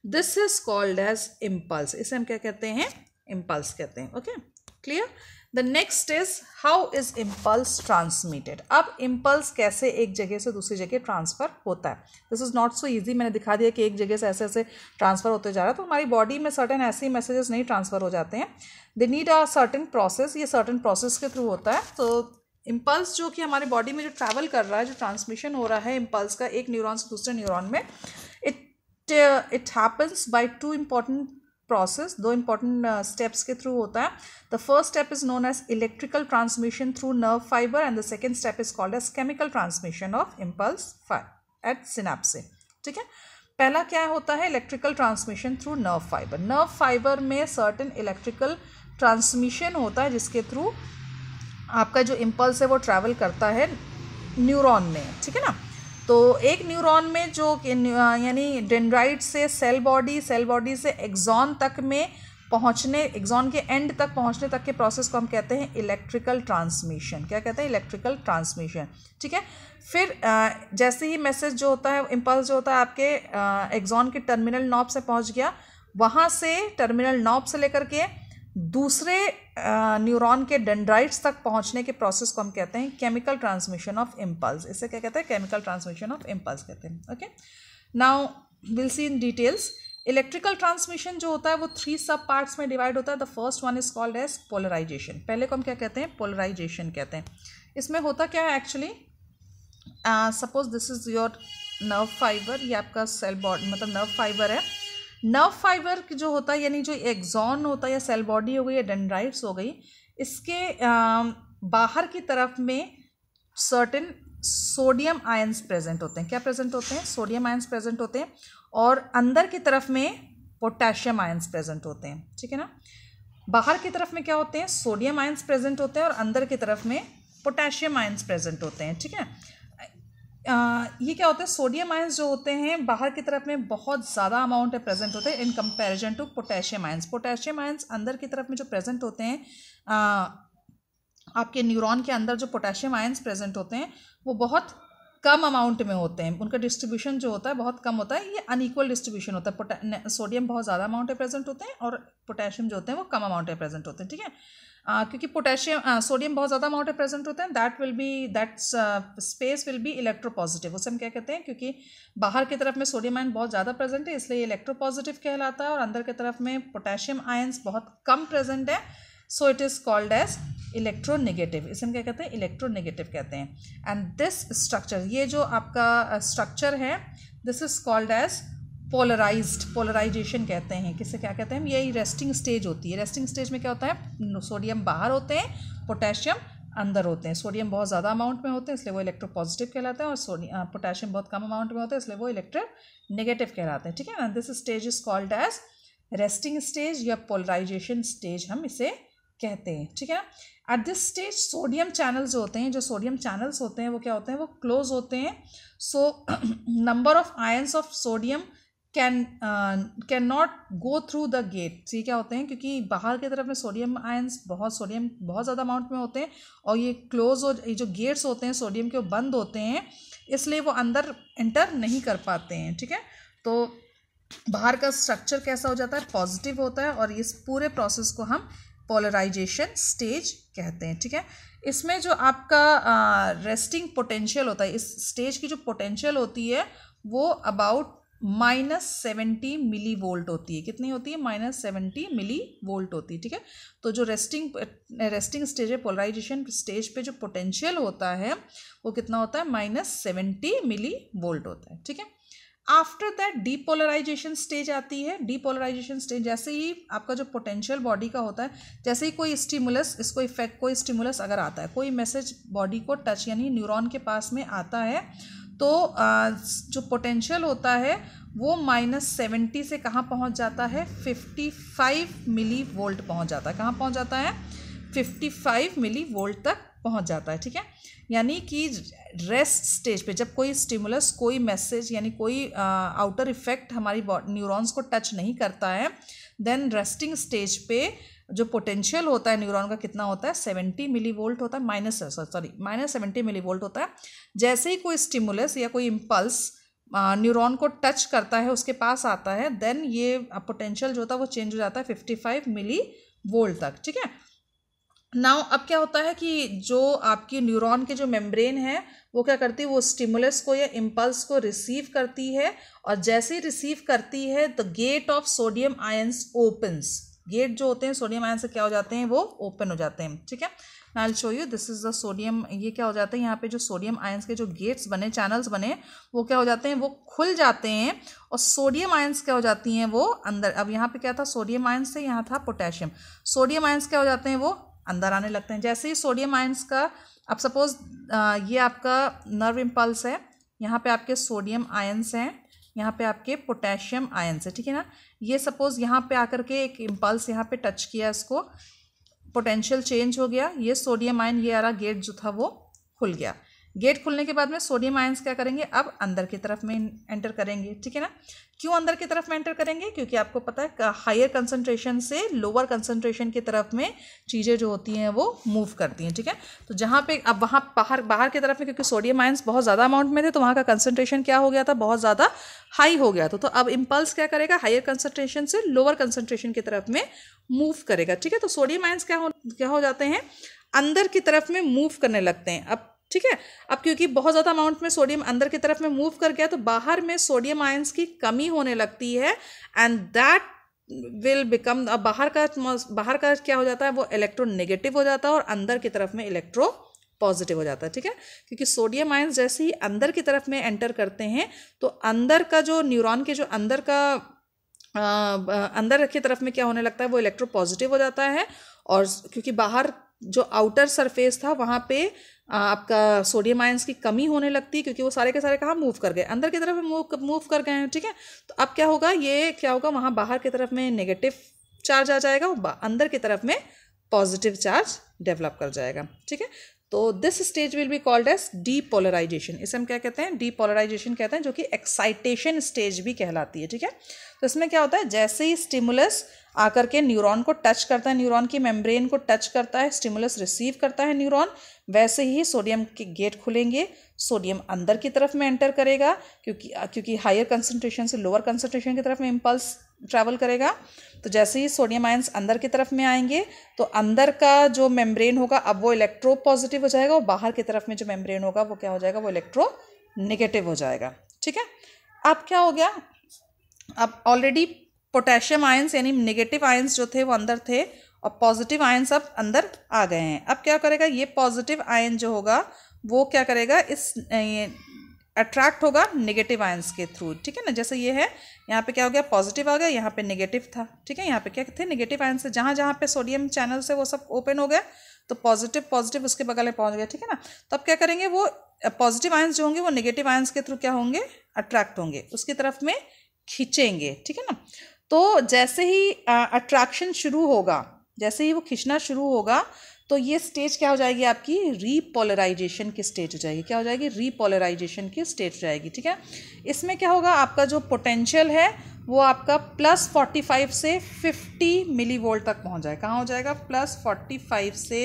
this is called as impulse. इसे हम क्या कहते हैं, इम्पल्स कहते हैं। Okay, clear. The next is how is impulse transmitted. अब इम्पल्स कैसे एक जगह से दूसरी जगह ट्रांसफ़र होता है, this is not so easy. मैंने दिखा दिया कि एक जगह से ऐसे ऐसे ट्रांसफ़र होते जा रहा है, तो हमारी बॉडी में सर्टेन ऐसे मैसेजेस नहीं ट्रांसफ़र हो जाते हैं, they need a certain process, ये सर्टेन प्रोसेस के थ्रू होता है। तो इम्पल्स जो कि हमारी बॉडी में जो ट्रैवल कर रहा है, जो ट्रांसमिशन हो रहा है इम्पल्स का एक न्यूरॉन से दूसरे न्यूरॉन में, it happens by two important process, दो इंपॉर्टेंट स्टेप्स के थ्रू होता है। The first step is known as electrical transmission through nerve fibre and the second step is called as chemical transmission of impulse at synapse, ठीक है। पहला क्या होता है, electrical transmission through nerve fibre. Nerve fibre में certain electrical transmission होता है जिसके थ्रू आपका जो इम्पल्स है वो ट्रैवल करता है न्यूरॉन में, ठीक है ना। तो एक न्यूरॉन में जो यानी डेंड्राइट से सेल बॉडी से एक्सॉन तक में पहुंचने, एक्सॉन के एंड तक पहुंचने तक के प्रोसेस को हम कहते हैं इलेक्ट्रिकल ट्रांसमिशन। क्या कहते हैं, इलेक्ट्रिकल ट्रांसमिशन, ठीक है। फिर जैसे ही मैसेज जो होता है, इम्पल्स जो होता है आपके एक्सॉन के टर्मिनल नॉब से पहुंच गया, वहाँ से टर्मिनल नॉब से लेकर के दूसरे न्यूरॉन के डेंड्राइट्स तक पहुंचने के प्रोसेस को हम कहते हैं केमिकल ट्रांसमिशन ऑफ इम्पल्स। इसे क्या कहते हैं, केमिकल ट्रांसमिशन ऑफ इम्पल्स कहते हैं। Okay, now will see in details. Electrical transmission जो होता है वो 3 सब पार्ट्स में डिवाइड होता है। The first one is called as polarization. पहले को हम क्या कहते हैं, पोलराइजेशन कहते हैं। इसमें होता क्या है actually, suppose this is your nerve fibre, ये आपका सेल बॉडी मतलब नर्व फाइबर है। नर्व फाइबर जो होता है यानी जो एक्सॉन होता है या सेल बॉडी हो गई या डेंड्राइट्स हो गई, इसके बाहर की तरफ में सर्टेन सोडियम आयंस प्रेजेंट होते हैं। क्या प्रेजेंट होते हैं, सोडियम आयंस प्रेजेंट होते हैं, और अंदर की तरफ में पोटेशियम आयंस प्रेजेंट होते हैं, ठीक है ना। बाहर की तरफ में क्या होते हैं, सोडियम आयंस प्रेजेंट होते हैं, और अंदर की तरफ में पोटेशियम आयंस प्रेजेंट होते हैं, ठीक है। ये क्या होता है, सोडियम आयंस जो होते हैं बाहर की तरफ में बहुत ज़्यादा अमाउंट में प्रेजेंट होते हैं in comparison to potassium ions. Potassium ions अंदर की तरफ में जो प्रेजेंट होते हैं आपके न्यूरॉन के अंदर जो पोटेशियम आयंस प्रेजेंट होते हैं वो बहुत कम अमाउंट में होते हैं, उनका डिस्ट्रीब्यूशन जो होता है बहुत कम होता है, ये अनइक्वल डिस्ट्रीब्यूशन होता है। सोडियम बहुत ज़्यादा अमाउंट में प्रेजेंट होते हैं और पोटेशियम जो होते हैं वो कम अमाउंट में प्रेजेंट होते हैं, ठीक है। क्योंकि सोडियम बहुत ज़्यादा अमाउंट में प्रेजेंट होते हैं, that space will be electropositive. उसे हम क्या कहते हैं, क्योंकि बाहर की तरफ में सोडियम आयन बहुत ज़्यादा प्रेजेंट है इसलिए इलेक्ट्रोपॉजिटिव कहलाता है, और अंदर की तरफ में पोटेशियम आयंस बहुत कम प्रेजेंट है, so it is called as electronegative. इसे हम क्या कहते हैं, इलेक्ट्रोनेगेटिव कहते हैं। एंड दिस स्ट्रक्चर, ये जो आपका स्ट्रक्चर है, this is called as polarized, polarization कहते हैं। किसे क्या कहते हैं, यही रेस्टिंग स्टेज होती है। रेस्टिंग स्टेज में क्या होता है, सोडियम बाहर होते हैं, पोटेशियम अंदर होते हैं। सोडियम बहुत ज़्यादा अमाउंट में होते हैं इसलिए वो इलेक्ट्रोपॉजिटिव कहलाते हैं, और पोटेशियम बहुत कम अमाउंट में होते हैं इसलिए वो इलेक्ट्रोनेगेटिव कहलाते हैं, ठीक है ना। This stage is called as resting stage या पोलराइजेशन स्टेज हम इसे कहते हैं, ठीक है। At this stage sodium channels जो होते हैं, जो सोडियम चैनल्स होते हैं वो क्या होते हैं, वो क्लोज होते हैं। So number of ions of sodium can not go through the gate. ये क्या होते हैं, क्योंकि बाहर की तरफ में सोडियम बहुत ज़्यादा अमाउंट में होते हैं और ये क्लोज ये जो गेट्स होते हैं सोडियम के वो बंद होते हैं, इसलिए वो अंदर एंटर नहीं कर पाते हैं, ठीक है। तो बाहर का स्ट्रक्चर कैसा हो जाता है, पॉजिटिव होता है, और इस पूरे प्रोसेस को हम पोलराइजेशन स्टेज कहते हैं, ठीक है। इसमें जो आपका रेस्टिंग पोटेंशियल होता है, इस स्टेज की जो पोटेंशियल होती है वो अबाउट -70 मिली वोल्ट होती है। कितनी होती है, -70 मिली वोल्ट होती है, ठीक है। तो जो रेस्टिंग स्टेज है, पोलराइजेशन स्टेज पे जो पोटेंशियल होता है वो कितना होता है, -70 मिली वोल्ट होता है, ठीक है। आफ्टर दैट डीपोलराइजेशन स्टेज आती है। डीपोलराइजेशन स्टेज जैसे ही आपका जो पोटेंशियल बॉडी का होता है, जैसे ही कोई स्टिमुलस, इसको इफेक्ट, कोई स्टिमुलस अगर आता है, कोई मैसेज बॉडी को टच यानी न्यूरॉन के पास में आता है, तो जो पोटेंशियल होता है वो -70 से कहाँ पहुँच जाता है, 55 मिली वोल्ट पहुँच जाता है। कहाँ पहुँच जाता है, 55 मिली वोल्ट तक पहुँच जाता है, ठीक है। यानी कि रेस्ट स्टेज पे जब कोई स्टिमुलस, कोई मैसेज यानी कोई आउटर इफेक्ट हमारी न्यूरॉन्स को टच नहीं करता है, देन रेस्टिंग स्टेज पे जो पोटेंशियल होता है न्यूरॉन का कितना होता है, 70 मिली वोल्ट होता है, -70 मिली वोल्ट होता है। जैसे ही कोई स्टिमुलस या कोई इम्पल्स न्यूरॉन को टच करता है, उसके पास आता है, देन ये पोटेंशियल जो होता है वो चेंज हो जाता है 55 मिली वोल्ट तक, ठीक है। नाउ अब क्या होता है कि जो आपकी न्यूरॉन के जो मेम्ब्रेन है वो क्या करती है, वो स्टिमुलस को या इम्पल्स को रिसीव करती है, और जैसे ही रिसीव करती है the gate of sodium ions opens. Gate जो होते हैं सोडियम आयन से क्या हो जाते हैं, वो ओपन हो जाते हैं, ठीक है। आई will show you, this is the sodium. ये क्या हो जाता है, यहाँ पे जो सोडियम आयंस के जो गेट्स बने, चैनल्स बने, वो क्या हो जाते हैं, वो खुल जाते हैं, और सोडियम आयंस क्या हो जाती हैं, वो अंदर। अब यहाँ पे क्या था, सोडियम आयंस से यहाँ था पोटेशियम, सोडियम आयंस क्या हो जाते हैं, वो अंदर आने लगते हैं। जैसे ही सोडियम आयंस का, अब सपोज ये आपका नर्व इम्पल्स है, यहाँ पे आपके सोडियम आयंस हैं, यहाँ पे आपके पोटेशियम आयंस है, ठीक है ना। ये सपोज यहाँ पे आकर के एक इम्पल्स यहाँ पे टच किया, इसको पोटेंशियल चेंज हो गया, ये सोडियम आयन, ये आ रहा गेट जो था वो खुल गया। गेट खुलने के बाद में सोडियम आयंस क्या करेंगे, अब अंदर की तरफ में एंटर करेंगे, ठीक है ना। क्यों अंदर की तरफ में एंटर करेंगे, क्योंकि आपको पता है हायर कंसंट्रेशन से लोअर कंसंट्रेशन की तरफ में चीज़ें जो होती हैं वो मूव करती हैं, ठीक है। तो जहाँ पे अब वहाँ बाहर की तरफ में, क्योंकि सोडियम आयंस बहुत ज़्यादा अमाउंट में थे तो वहाँ का कंसंट्रेशन क्या हो गया था, बहुत ज़्यादा हाई हो गया था। तो अब इम्पल्स क्या करेगा, हायर कंसंट्रेशन से लोअर कंसंट्रेशन की तरफ में मूव करेगा, ठीक है। तो सोडियम आयंस क्या हो जाते हैं, अंदर की तरफ में मूव करने लगते हैं। अब ठीक है, अब क्योंकि बहुत ज़्यादा अमाउंट में सोडियम अंदर की तरफ में मूव कर गया, तो बाहर में सोडियम आयंस की कमी होने लगती है, एंड दैट विल बिकम, अब बाहर का क्या हो जाता है, वो इलेक्ट्रोनेगेटिव हो जाता है, और अंदर की तरफ में इलेक्ट्रो पॉजिटिव हो जाता है, ठीक है। क्योंकि सोडियम आयंस जैसे ही अंदर की तरफ में एंटर करते हैं, तो अंदर का जो न्यूरॉन के जो अंदर की तरफ में क्या होने लगता है, वो इलेक्ट्रो पॉजिटिव हो जाता है, और क्योंकि बाहर जो आउटर सरफेस था वहाँ पे आपका सोडियम आयंस की कमी होने लगती है, क्योंकि वो सारे के सारे कहाँ मूव कर गए, अंदर की तरफ मूव कर गए हैं, ठीक है। तो अब क्या होगा, वहाँ बाहर की तरफ में नेगेटिव चार्ज आ जाएगा, अंदर की तरफ में पॉजिटिव चार्ज डेवलप कर जाएगा, ठीक है। तो this stage will be called as depolarization. इसे हम क्या कहते हैं? डीपोलराइजेशन कहते हैं, जो कि एक्साइटेशन स्टेज भी कहलाती है। ठीक है, तो इसमें क्या होता है, जैसे ही स्टिमुलस आकर के न्यूरॉन को टच करता है, न्यूरॉन की मेम्ब्रेन को टच करता है, स्टिमुलस रिसीव करता है न्यूरॉन, वैसे ही सोडियम के गेट खुलेंगे, सोडियम अंदर की तरफ में एंटर करेगा, क्योंकि हायर कंसंट्रेशन से लोअर कंसंट्रेशन की तरफ में इम्पल्स ट्रैवल करेगा। तो जैसे ही सोडियम आयंस अंदर की तरफ में आएंगे तो अंदर का जो मेम्ब्रेन होगा अब वो इलेक्ट्रो पॉजिटिव हो जाएगा, और बाहर की तरफ में जो मेम्ब्रेन होगा वो क्या हो जाएगा? वो इलेक्ट्रो नेगेटिव हो जाएगा। ठीक है, अब क्या हो गया, अब ऑलरेडी पोटेशियम आयंस यानी नेगेटिव आयंस जो थे वो अंदर थे, और पॉजिटिव आयंस अब अंदर आ गए हैं। अब क्या करेगा, ये पॉजिटिव आयन जो होगा वो क्या करेगा, इस अट्रैक्ट होगा नेगेटिव आयंस के थ्रू। ठीक है ना, जैसे ये है, यहाँ पे क्या हो गया, पॉजिटिव आ गया, यहाँ पे नेगेटिव था। ठीक है, यहाँ पे क्या थे, नेगेटिव आयंस से जहाँ जहाँ पे सोडियम चैनल से वो सब ओपन हो गया, तो पॉजिटिव उसके बगल में पहुँच गया। ठीक है ना, तो अब क्या करेंगे, वो पॉजिटिव आयंस जो होंगे वो नेगेटिव आयंस के थ्रू क्या होंगे, अट्रैक्ट होंगे, उसकी तरफ में खींचेंगे। ठीक है ना, तो जैसे ही अट्रैक्शन शुरू होगा, जैसे ही वो खींचना शुरू होगा, तो ये स्टेज क्या हो जाएगी, आपकी रीपोलराइजेशन की स्टेज हो जाएगी। क्या हो जाएगी? रीपोलराइजेशन की स्टेज हो जाएगी। ठीक है, इसमें क्या होगा, आपका जो पोटेंशियल है वो आपका +45 से 50 मिली वोल्ट तक पहुंच जाएगा। कहाँ हो जाएगा? +45 से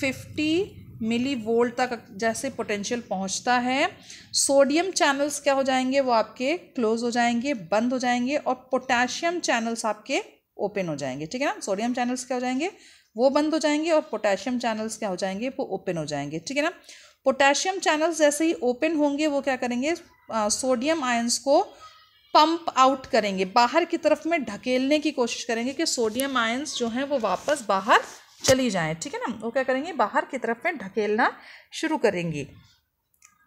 50 मिली वोल्ट तक जैसे पोटेंशियल पहुंचता है, सोडियम चैनल्स क्या हो जाएंगे, वो आपके क्लोज हो जाएंगे, बंद हो जाएंगे, और पोटेशियम चैनल्स आपके ओपन हो जाएंगे। ठीक है ना, सोडियम चैनल्स क्या हो जाएंगे, वो बंद हो जाएंगे, और पोटेशियम चैनल्स क्या हो जाएंगे, वो ओपन हो जाएंगे। ठीक है ना, पोटेशियम चैनल्स जैसे ही ओपन होंगे वो क्या करेंगे, सोडियम आयंस को पंप आउट करेंगे, बाहर की तरफ में ढकेलने की कोशिश करेंगे कि सोडियम आयंस जो हैं वो वापस बाहर चली जाएं। ठीक है ना, वो क्या करेंगे, बाहर की तरफ में ढकेलना शुरू करेंगी।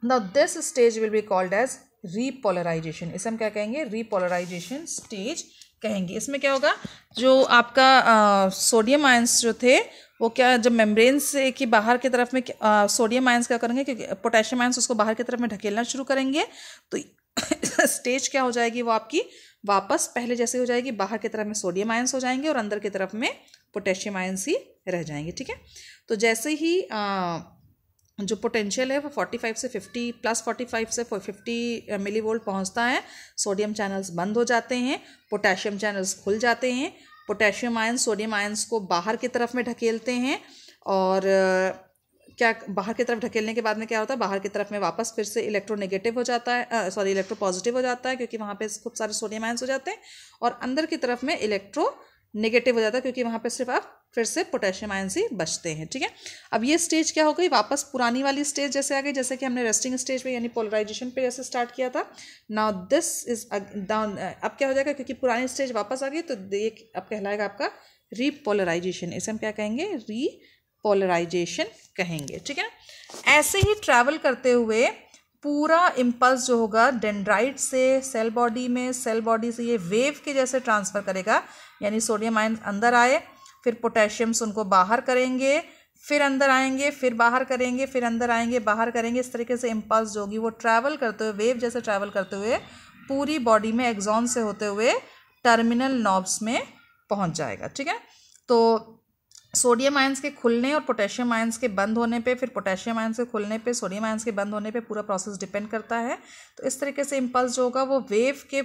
Now this stage will be called as repolarization. इसे हम क्या कहेंगे, रीपोलराइजेशन स्टेज कहेंगे। इसमें क्या होगा, जो आपका सोडियम आयंस जो थे वो क्या, जब मेम्ब्रेन से कि बाहर की तरफ में सोडियम आयंस क्या करेंगे, क्योंकि पोटेशियम आयंस उसको बाहर की तरफ में ढकेलना शुरू करेंगे, तो स्टेज क्या हो जाएगी, वो आपकी वापस पहले जैसे हो जाएगी, बाहर की तरफ में सोडियम आयंस हो जाएंगे और अंदर की तरफ में पोटेशियम आयंस ही रह जाएंगे। ठीक है, तो जैसे ही जो पोटेंशियल है वो 45 से 50 +45 से 50 मिली वोल्ट पहुँचता है, सोडियम चैनल्स बंद हो जाते हैं, पोटेशियम चैनल्स खुल जाते हैं, पोटेशियम आयंस सोडियम आयंस को बाहर की तरफ में ढकेलते हैं, और क्या बाहर की तरफ ढकेलने के बाद में क्या होता है, बाहर की तरफ में वापस फिर से इलेक्ट्रोनेगेटिव हो जाता है, इलेक्ट्रो पॉजिटिव हो जाता है, क्योंकि वहाँ पे खूब सारे सोडियम आयंस हो जाते हैं, और अंदर की तरफ में इलेक्ट्रो नेगेटिव हो जाता है, क्योंकि वहाँ पे सिर्फ आप फिर से पोटेशियम आयंस ही बचते हैं। ठीक है, अब ये स्टेज क्या हो गई, वापस पुरानी वाली स्टेज जैसे आ गई, जैसे कि हमने रेस्टिंग स्टेज पे यानी पोलराइजेशन पे जैसे स्टार्ट किया था। नाउ दिस इज डाउन, अब क्या हो जाएगा, क्योंकि पुरानी स्टेज वापस आ गई, तो ये अब कहलाएगा आपका रीपोलराइजेशन। इसे हम क्या कहेंगे, रीपोलराइजेशन कहेंगे। ठीक है, ऐसे ही ट्रैवल करते हुए पूरा इम्पल्स जो होगा डेंड्राइट से सेल बॉडी में, सेल बॉडी से ये वेव के जैसे ट्रांसफ़र करेगा, यानी सोडियम आयन अंदर आए, फिर पोटेशियम्स उनको बाहर करेंगे, फिर अंदर आएंगे, फिर बाहर करेंगे, फिर अंदर आएंगे, बाहर करेंगे। इस तरीके से इम्पल्स जो होगी वो ट्रैवल करते हुए, वेव जैसे ट्रैवल करते हुए पूरी बॉडी में एक्सॉन से होते हुए टर्मिनल नॉब्स में पहुंच जाएगा। ठीक है, तो सोडियम आयंस के खुलने और पोटेशियम आयंस के बंद होने पे, फिर पोटेशियम आयंस के खुलने पे, सोडियम आयंस के बंद होने पे पूरा प्रोसेस डिपेंड करता है। तो इस तरीके से इम्पल्स जो होगा वो वेव के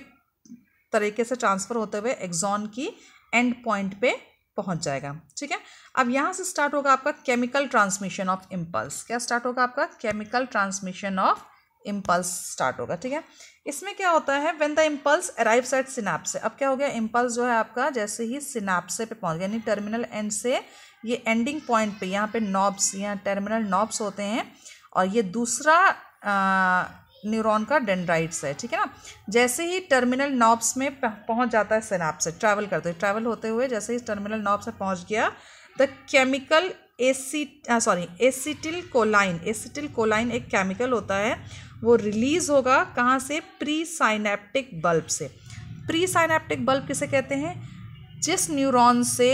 तरीके से ट्रांसफ़र होते हुए एक्सॉन की एंड पॉइंट पे पहुंच जाएगा। ठीक है, अब यहाँ से स्टार्ट होगा आपका केमिकल ट्रांसमिशन ऑफ इम्पल्स। क्या स्टार्ट होगा आपका, chemical transmission of impulse start होगा। ठीक है, इसमें क्या होता है, when the impulse arrives eight synapse. अब क्या हो गया, इम्पल्स जो है आपका जैसे ही सिनेप्स पे पहुंच गया, यानी टर्मिनल एंड से ये एंडिंग पॉइंट पे, यहाँ पे नॉब्स, यहाँ टर्मिनल नॉब्स होते हैं, और ये दूसरा न्यूरॉन का डेंड्राइट्स है। ठीक है ना, जैसे ही टर्मिनल नॉब्स में पहुंच जाता है सिनेप्स से, ट्रैवल होते हुए जैसे ही टर्मिनल नॉब्स में पहुंच गया, द केमिकल एसिटिल कोलाइन एक केमिकल होता है, वो रिलीज होगा कहाँ से, प्री साइनेप्टिक बल्ब से। प्री साइनेप्टिक बल्ब किसे कहते हैं, जिस न्यूरॉन से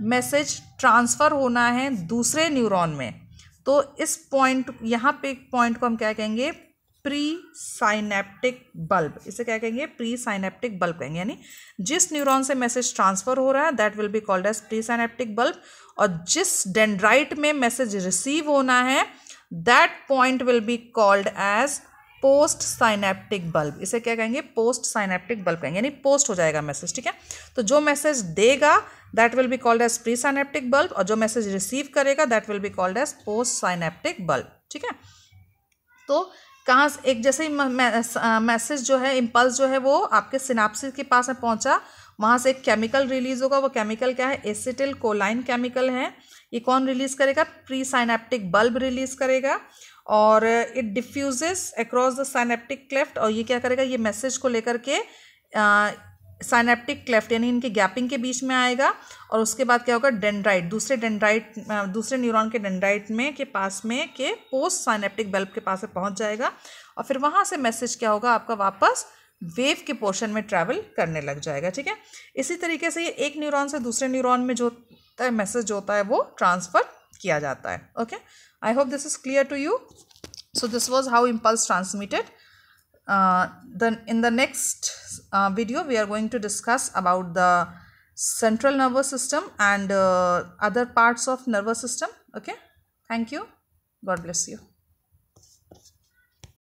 मैसेज ट्रांसफ़र होना है दूसरे न्यूरॉन में, तो इस पॉइंट, यहाँ पे पॉइंट को हम क्या कहेंगे, प्री साइनेप्टिक बल्ब, इसे क्या कहेंगे, प्री साइनेप्टिक बल्ब कहेंगे, यानी जिस न्यूरॉन से मैसेज ट्रांसफर हो रहा है that will be called as pre synaptic bulb, और जिस डेंड्राइट में मैसेज रिसीव होना है that point will be called as post synaptic bulb, इसे क्या कहेंगे, पोस्ट साइनेप्टिक बल्ब कहेंगे, यानी पोस्ट हो जाएगा मैसेज, ठीक है। तो जो मैसेज देगा that will be called as pre synaptic bulb, और जो मैसेज रिसीव करेगा that will be called as post synaptic bulb, ठीक है। तो कहाँ एक जैसे ही मैसेज जो है, इम्पल्स जो है वो आपके सिनाप्सिस के पास में पहुंचा, वहाँ से एक केमिकल रिलीज होगा, वो केमिकल क्या है, एसिटिल कोलाइन केमिकल है। ये कौन रिलीज करेगा, प्री साइनेप्टिक बल्ब रिलीज करेगा, और it diffuses across the synaptic cleft, और ये क्या करेगा, ये मैसेज को लेकर के साइनेप्टिक क्लेफ्ट यानी इनके गैपिंग के बीच में आएगा, और उसके बाद क्या होगा, डेंड्राइट, दूसरे न्यूरॉन के डेंड्राइट में के पास में के पोस्ट साइनेप्टिक बल्ब के पास में पहुंच जाएगा, और फिर वहाँ से मैसेज क्या होगा आपका, वापस वेव के पोर्शन में ट्रैवल करने लग जाएगा, ठीक है। इसी तरीके से ये एक न्यूरॉन से दूसरे न्यूरॉन में जो मैसेज होता है वो ट्रांसफ़र किया जाता है। Okay, I hope this is clear to you. So this was how impulse transmitted. Then in the next video we are going to discuss about the central nervous system and other parts of nervous system. Okay, thank you. God bless you.